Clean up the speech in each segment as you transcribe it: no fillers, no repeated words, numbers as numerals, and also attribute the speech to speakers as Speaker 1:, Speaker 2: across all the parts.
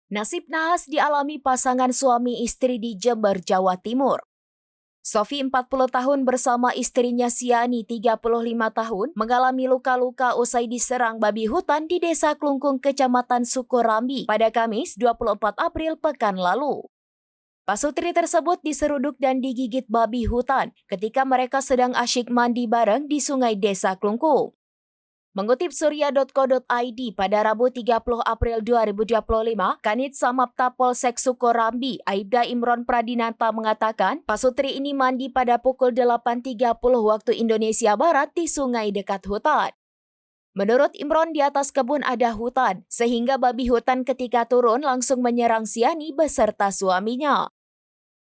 Speaker 1: Nasib nahas dialami pasangan suami istri di Jember, Jawa Timur. Sofi 40 tahun bersama istrinya Siani 35 tahun mengalami luka-luka usai diserang babi hutan di Desa Klungkung, Kecamatan Sukorambi pada Kamis 24 April pekan lalu. Pasutri tersebut diseruduk dan digigit babi hutan ketika mereka sedang asyik mandi bareng di sungai Desa Klungkung. Mengutip surya.co.id pada Rabu 30 April 2025, Kanit Samapta Polsek Sukorambi, Aibda Imron Pradinata mengatakan, pasutri ini mandi pada pukul 8.30 waktu Indonesia Barat di sungai dekat hutan. Menurut Imron, di atas kebun ada hutan, sehingga babi hutan ketika turun langsung menyerang Siani beserta suaminya.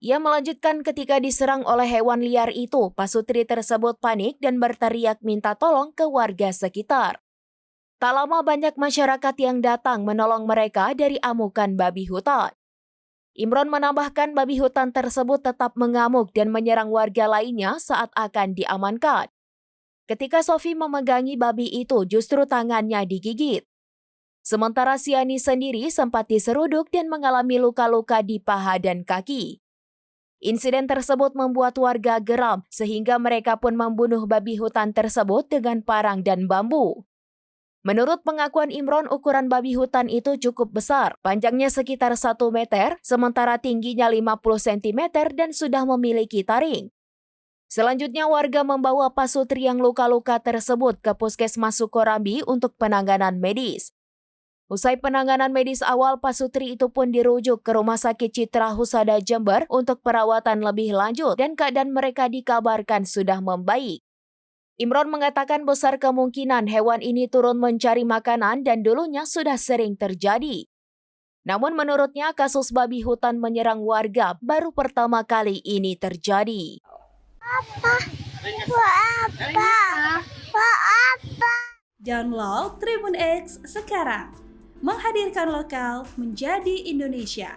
Speaker 1: Ia melanjutkan ketika diserang oleh hewan liar itu, pasutri tersebut panik dan berteriak minta tolong ke warga sekitar. Tak lama banyak masyarakat yang datang menolong mereka dari amukan babi hutan. Imron menambahkan babi hutan tersebut tetap mengamuk dan menyerang warga lainnya saat akan diamankan. Ketika Sofi memegangi babi itu, justru tangannya digigit. Sementara Siani sendiri sempat diseruduk dan mengalami luka-luka di paha dan kaki. Insiden tersebut membuat warga geram sehingga mereka pun membunuh babi hutan tersebut dengan parang dan bambu. Menurut pengakuan Imron, ukuran babi hutan itu cukup besar, panjangnya sekitar 1 meter, sementara tingginya 50 cm dan sudah memiliki taring. Selanjutnya warga membawa pasutri yang luka-luka tersebut ke Puskesmas Sukorambi untuk penanganan medis. Usai penanganan medis awal, pasutri itu pun dirujuk ke Rumah Sakit Citra Husada Jember untuk perawatan lebih lanjut dan keadaan mereka dikabarkan sudah membaik. Imron mengatakan besar kemungkinan hewan ini turun mencari makanan dan dulunya sudah sering terjadi. Namun menurutnya kasus babi hutan menyerang warga baru pertama kali ini terjadi.
Speaker 2: Download Tribun X sekarang. Menghadirkan lokal menjadi Indonesia.